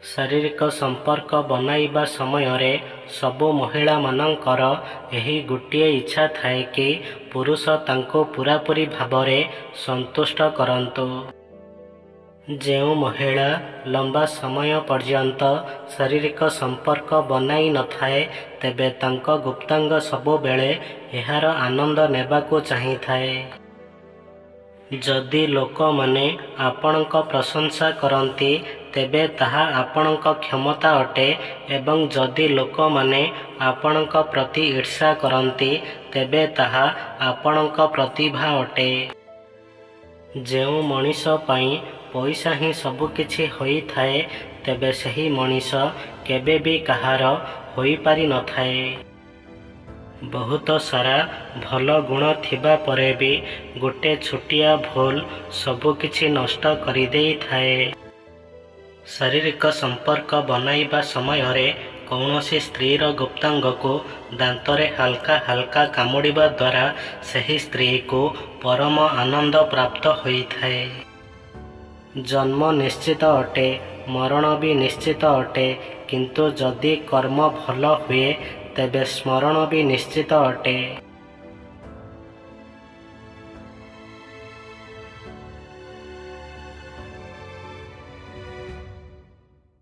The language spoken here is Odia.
ଶାରୀରିକ ସମ୍ପର୍କ ବନାଇବା ସମୟରେ ସବୁ ମହିଳାମାନଙ୍କର ଏହି ଗୋଟିଏ ଇଚ୍ଛା ଥାଏ କି ପୁରୁଷ ତାଙ୍କୁ ପୂରାପୂରି ଭାବରେ ସନ୍ତୁଷ୍ଟ କରନ୍ତୁ। ଯେଉଁ ମହିଳା ଲମ୍ବା ସମୟ ପର୍ଯ୍ୟନ୍ତ ଶାରୀରିକ ସମ୍ପର୍କ ବନାଇ ନଥାଏ, ତେବେ ତାଙ୍କ ଗୁପ୍ତାଙ୍ଗ ସବୁବେଳେ ଏହାର ଆନନ୍ଦ ନେବାକୁ ଚାହିଁଥାଏ। ଯଦି ଲୋକମାନେ ଆପଣଙ୍କ ପ୍ରଶଂସା କରନ୍ତି, ତେବେ ତାହା ଆପଣଙ୍କ କ୍ଷମତା ଅଟେ ଏବଂ ଯଦି ଲୋକମାନେ ଆପଣଙ୍କ ପ୍ରତି ଈର୍ଷା କରନ୍ତି, ତେବେ ତାହା ଆପଣଙ୍କ ପ୍ରତିଭା ଅଟେ। ଯେଉଁ ମଣିଷ ପାଇଁ ପଇସା ହିଁ ସବୁକିଛି ହୋଇଥାଏ, ତେବେ ସେହି ମଣିଷ କେବେ ବି କାହାର ହୋଇପାରିନଥାଏ। ବହୁତ ସାରା ଭଲ ଗୁଣ ଥିବା ପରେ ବି ଗୋଟେ ଛୋଟିଆ ଭୁଲ ସବୁକିଛି ନଷ୍ଟ କରିଦେଇଥାଏ। ଶାରୀରିକ ସମ୍ପର୍କ ବନାଇବା ସମୟରେ କୌଣସି ସ୍ତ୍ରୀର ଗୁପ୍ତାଙ୍ଗକୁ ଦାନ୍ତରେ ହାଲକା ହାଲକା କାମୁଡ଼ିବା ଦ୍ୱାରା ସେହି ସ୍ତ୍ରୀକୁ ପରମ ଆନନ୍ଦ ପ୍ରାପ୍ତ ହୋଇଥାଏ। ଜନ୍ମ ନିଶ୍ଚିତ ଅଟେ, ମରଣ ବି ନିଶ୍ଚିତ ଅଟେ, କିନ୍ତୁ ଯଦି କର୍ମ ଭଲ ହୁଏ, ତେବେ ସ୍ମରଣ ବି ନିଶ୍ଚିତ ଅଟେ।